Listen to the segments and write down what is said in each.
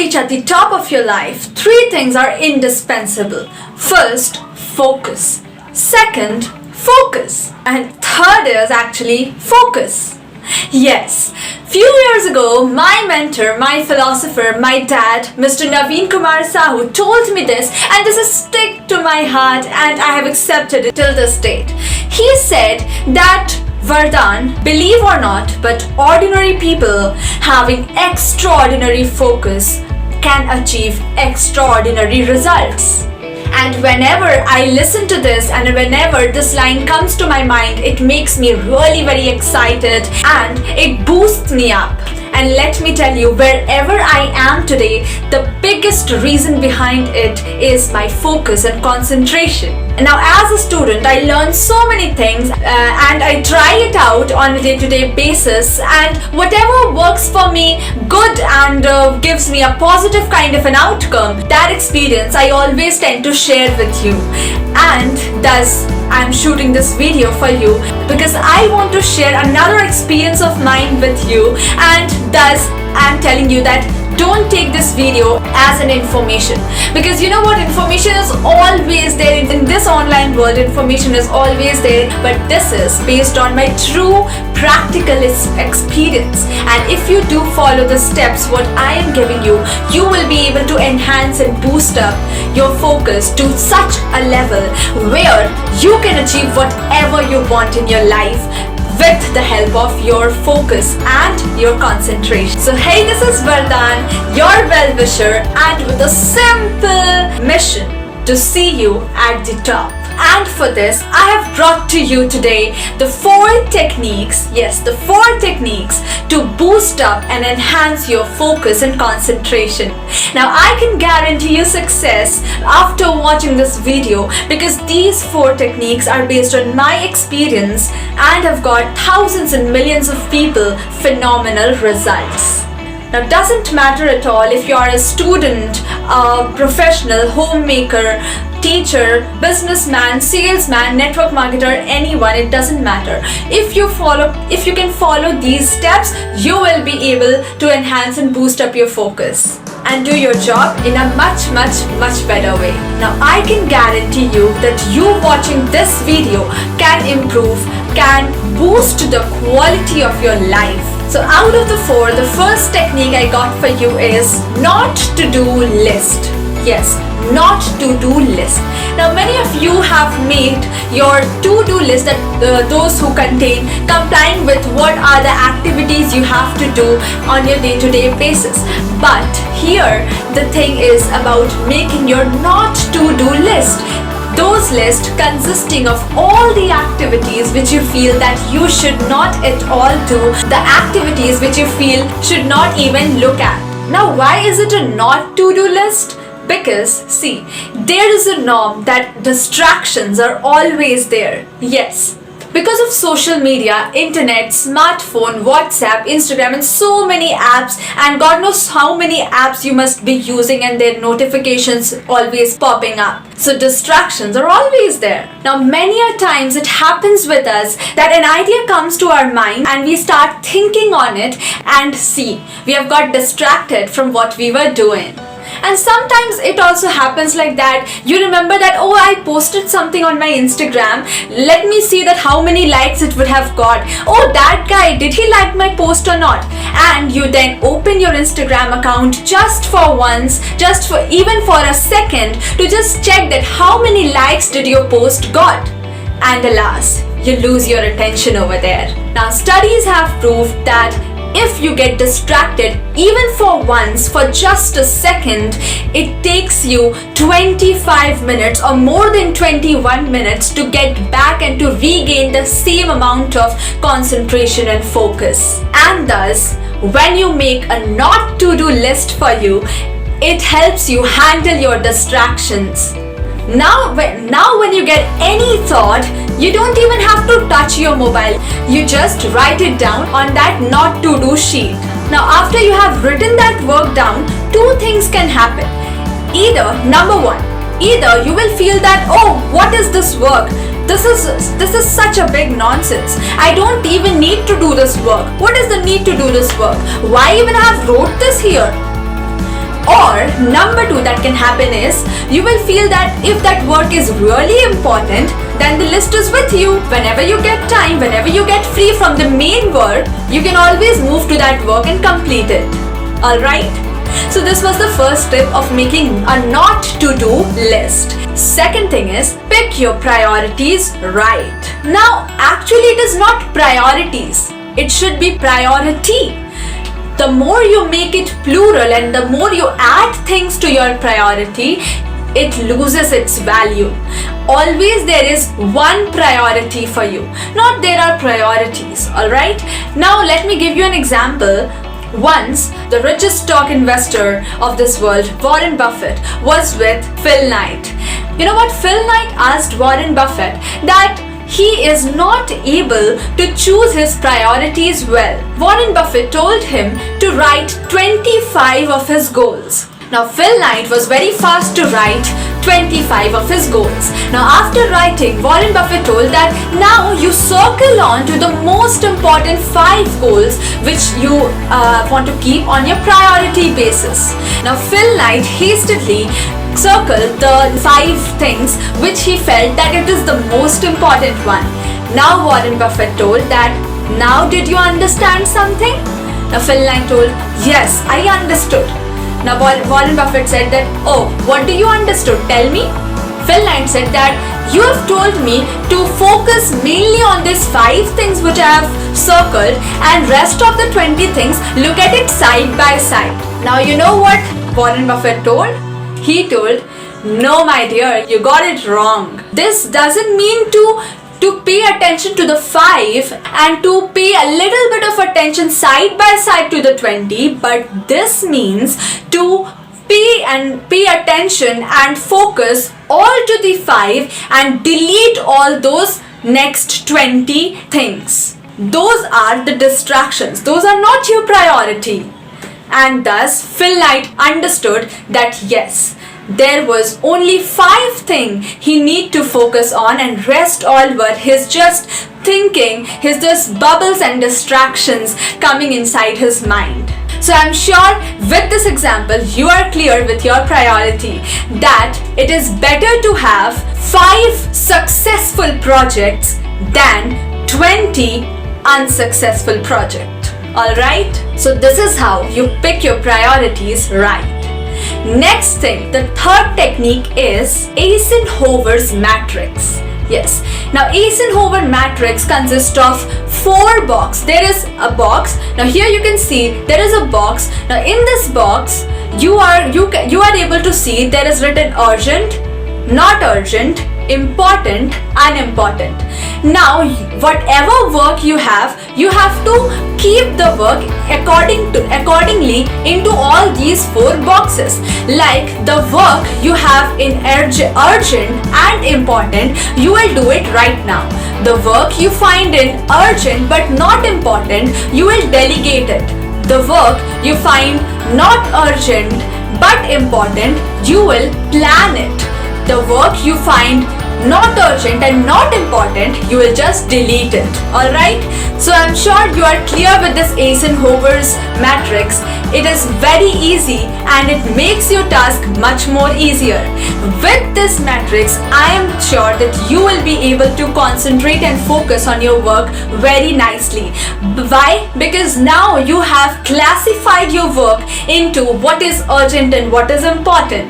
reach at the top of your life, three things are indispensable. First, focus. Second, focus. And third is actually focus. Yes, few years ago, my mentor, my philosopher, my dad, Mr. Naveen Kumar Sahu told me this, and this is stick to my heart and I have accepted it till this date. He said that Vardan, believe or not, but ordinary people having extraordinary focus can achieve extraordinary results. And whenever I listen to this and whenever this line comes to my mind, it makes me really very excited and it boosts me up. And let me tell you, wherever I am today, the biggest reason behind it is my focus and concentration. Now, as a student, I learn so many things and I try it out on a day-to-day basis, and whatever works for me good and gives me a positive kind of an outcome, that experience I always tend to share with you. And thus, I'm shooting this video for you because I want to share another experience of mine with you, and thus I'm telling you that don't take this video as an information, because you know what, information is always there in this online world. Information is always there, but this is based on my true practical experience, and if you do follow the steps what I am giving you, you will be able to enhance and boost up your focus to such a level where you can achieve whatever you want in your life with the help of your focus and your concentration. So hey, this is Vardan, your well-wisher, and with a simple mission to see you at the top. And for this, I have brought to you today the 4 techniques, yes, the 4 techniques to boost up and enhance your focus and concentration. Now, I can guarantee you success after watching this video, because these 4 techniques are based on my experience and have got thousands and millions of people phenomenal results. Now, it doesn't matter at all if you are a student, a professional, homemaker, teacher, businessman, salesman, network marketer, anyone, it doesn't matter. If you can follow these steps, you will be able to enhance and boost up your focus and do your job in a much better way. Now, I can guarantee you that you watching this video can improve, can boost the quality of your life. So out of the 4, the first technique I got for you is not to do list. Yes, not to do list. Now, many of you have made your to-do list, that those who contain complying with what are the activities you have to do on your day-to-day basis. But here the thing is about making your not to-do list. Those lists consisting of all the activities which you feel that you should not at all do, the activities which you feel should not even look at. Now, why is it a not to-do list? Because, see, there is a norm that distractions are always there. Yes. Because of social media, internet, smartphone, WhatsApp, Instagram, and so many apps, and God knows how many apps you must be using, and their notifications always popping up. So distractions are always there. Now, many a times it happens with us that an idea comes to our mind and we start thinking on it, and see, we have got distracted from what we were doing. And sometimes it also happens like that. You remember that, oh, I posted something on my Instagram. Let me see that how many likes it would have got. Oh, that guy, did he like my post or not? And you then open your Instagram account just for once, just for even for a second, to just check that how many likes did your post got. And alas, you lose your attention over there. Now, studies have proved that if you get distracted even for once, for just a second, it takes you 25 minutes or more than 21 minutes to get back and to regain the same amount of concentration and focus. And thus, when you make a not to-do list for you, it helps you handle your distractions. Now when you get any thought, you don't even have to touch your mobile. You just write it down on that not to do sheet. Now, after you have written that work down, 2 things can happen. Number 1, either you will feel that, oh, what is this work? This is such a big nonsense. I don't even need to do this work. What is the need to do this work? Why even have wrote this here? number two that can happen is you will feel that if that work is really important, then the list is with you. Whenever you get time, whenever you get free from the main work, you can always move to that work and complete it. Alright? So this was the first tip of making a not to do list. Second thing is pick your priorities right. Now actually it is not priorities. It should be priority. The more you make it plural and the more you add things to your priority, it loses its value. Always there is one priority for you, not there are priorities. Alright? Now let me give you an example. Once, the richest stock investor of this world, Warren Buffett, was with Phil Knight. You know what? Phil Knight asked Warren Buffett that he is not able to choose his priorities well. Warren Buffett told him to write 25 of his goals. Now Phil Knight was very fast to write 25 of his goals. Now after writing, Warren Buffett told that now you circle on to the most important 5 goals which you want to keep on your priority basis. Now Phil Knight hastily circled the 5 things which he felt that it is the most important one. Now Warren Buffett told that, now did you understand something? Now Phil Knight told, yes, I understood. Now Warren Buffett said that, oh, what do you understood? Tell me. Phil Knight said that you have told me to focus mainly on these 5 things which I have circled and rest of the 20 things look at it side by side. Now you know what Warren Buffett told? He told, no my dear, you got it wrong. This doesn't mean to pay attention to the 5 and to pay a little bit of attention side by side to the 20, but this means to pay attention and focus all to the 5 and delete all those next 20 things. Those are the distractions. Those are not your priority. And thus Phil Knight understood that yes, there was only 5 things he need to focus on and rest all were his just thinking, his just bubbles and distractions coming inside his mind. So I'm sure with this example you are clear with your priority that it is better to have 5 successful projects than 20 unsuccessful projects. Alright? So this is how you pick your priorities right. Next thing, the third technique is Eisenhower's matrix. Yes. Now Eisenhower matrix consists of 4 boxes. There is a box. Now here you can see there is a box. Now in this box you are able to see there is written urgent, not urgent, important, unimportant. Now whatever work you have to keep the work accordingly into all these 4 boxes. Like the work you have in urgent and important, you will do it right now. The work you find in urgent but not important, you will delegate it. The work you find not urgent but important, you will plan it. The work you find not urgent and not important, you will just delete it. Alright? So I'm sure you are clear with this Eisenhower's matrix. It is very easy and it makes your task much more easier. With this matrix, I am sure that you will be able to concentrate and focus on your work very nicely. Why? Because now you have classified your work into what is urgent and what is important.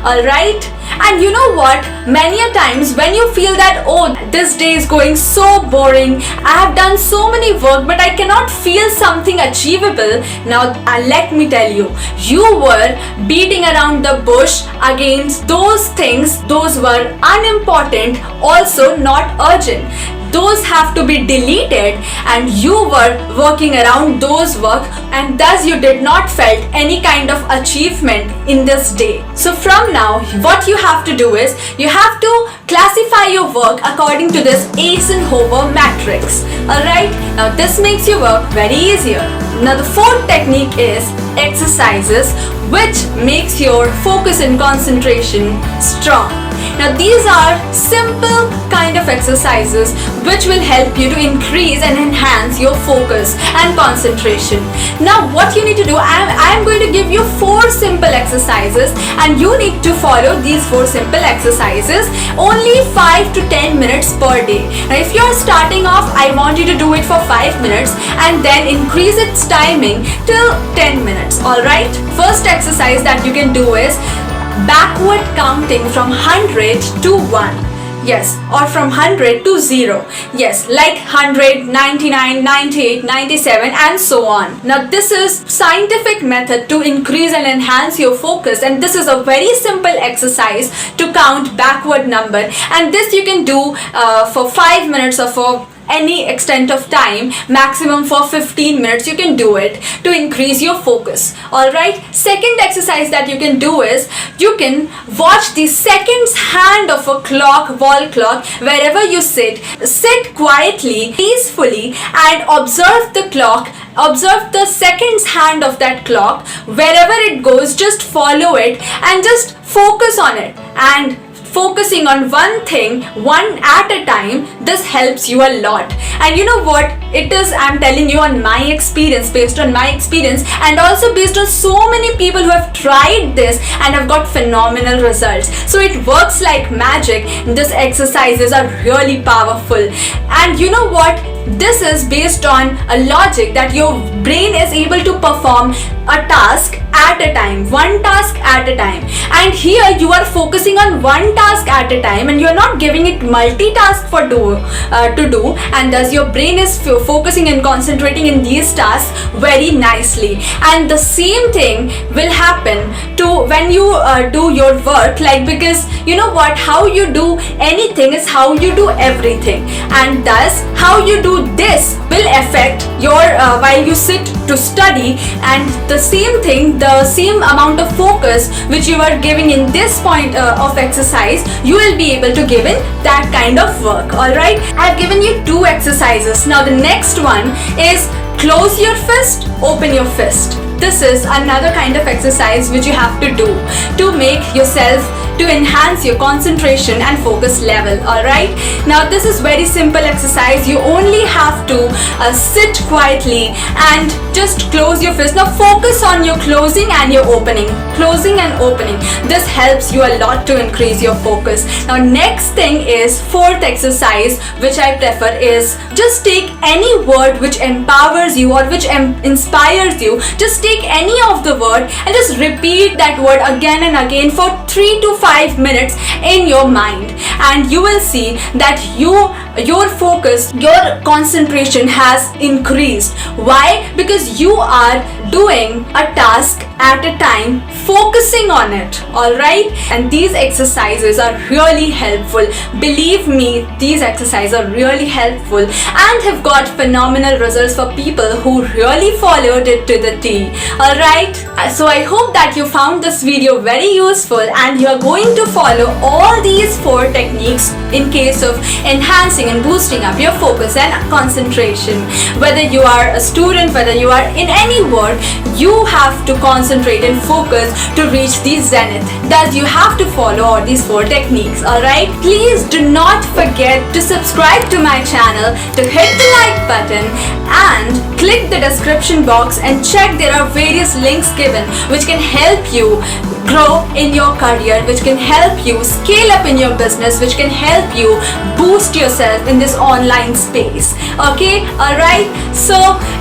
Alright? And you know what? Many a times when you feel that, oh, this day is going so boring, I have done so many work but I cannot feel something achievable. Now let me tell you, you were beating around the bush against those things. Those were unimportant, also not urgent. Those have to be deleted and you were working around those work and thus you did not felt any kind of achievement in this day. So from now, what you have to do is, you have to classify your work according to this Eisenhower matrix. Alright, now this makes your work very easier. Now the 4th technique is exercises, which makes your focus and concentration strong. Now these are simple kind of exercises which will help you to increase and enhance your focus and concentration. Now what you need to do, I'm going to give you 4 simple exercises and you need to follow these 4 simple exercises only 5 to 10 minutes per day. Now if you're starting off, I want you to do it for 5 minutes and then increase its timing till 10 minutes. Alright, first exercise that you can do is backward counting from 100 to 1. Yes, or from 100 to 0. Yes, like 100, 99, 98, 97 and so on. Now this is scientific method to increase and enhance your focus, and this is a very simple exercise to count backward number, and this you can do for 5 minutes or for any extent of time, maximum for 15 minutes you can do it to increase your focus. Alright, second exercise that you can do is you can watch the seconds hand of a clock, wall clock, wherever you sit quietly, peacefully and observe the clock. Observe the seconds hand of that clock. Wherever it goes, just follow it and just focus on it, and focusing on one thing, one at a time, this helps you a lot. And you know what it is, I'm telling you on my experience, based on my experience and also based on so many people who have tried this and have got phenomenal results. So it works like magic. These exercises are really powerful, and you know what, this is based on a logic that your brain is able to perform a task at a time, one task at a time, and here you are focusing on one task at a time and you are not giving it multitask for to do, and thus your brain is focusing and concentrating in these tasks very nicely. And the same thing will happen to when you do your work, like, because you know what, how you do anything is how you do everything, and thus how you do this will affect your while you sit to study, and the same thing, the same amount of focus which you are giving in this point of exercise, you will be able to give in that kind of work. Alright, I've given you 2 exercises. Now the next one is close your fist, open your fist. This is another kind of exercise which you have to do to make yourself, to enhance your concentration and focus level. Alright, now this is very simple exercise. You only have to sit quietly and just close your fist. Now focus on your closing and your opening, closing and opening. This helps you a lot to increase your focus. Now next thing is 4th exercise which I prefer is just take any word which empowers you or which inspires you. Just take any of the word and just repeat that word again and again for 3 to 5 minutes in your mind, and you will see that your focus, your concentration has increased. Why? Because you are doing a task at a time, focusing on it. Alright, and these exercises are really helpful. Believe me, these exercises are really helpful and have got phenomenal results for people who really followed it to the T. Alright, so I hope that you found this video very useful and you are going to follow all these 4 techniques in case of enhancing and boosting up your focus and concentration. Whether you are a student, whether you are in any work, you have to concentrate and focus to reach the zenith. Thus, you have to follow all these 4 techniques. Alright, please do not forget to subscribe to my channel, to hit the like button and click the description box and check there are various links given which can help you grow in your career, which can help you scale up in your business, which can help you boost yourself in this online space. Okay, alright, so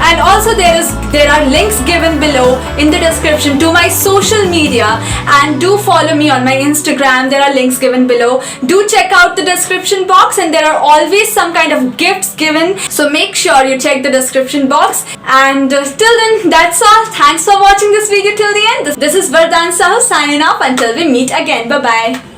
and also there are links given below in the description to my social media, and do follow me on my Instagram. There are links given below. Do check out the description box, and there are always some kind of gifts given, so make sure you check the description box. And till then, that's all. Thanks for watching this video till the end. This is Vardan Sahu signing off until we meet again. Bye bye.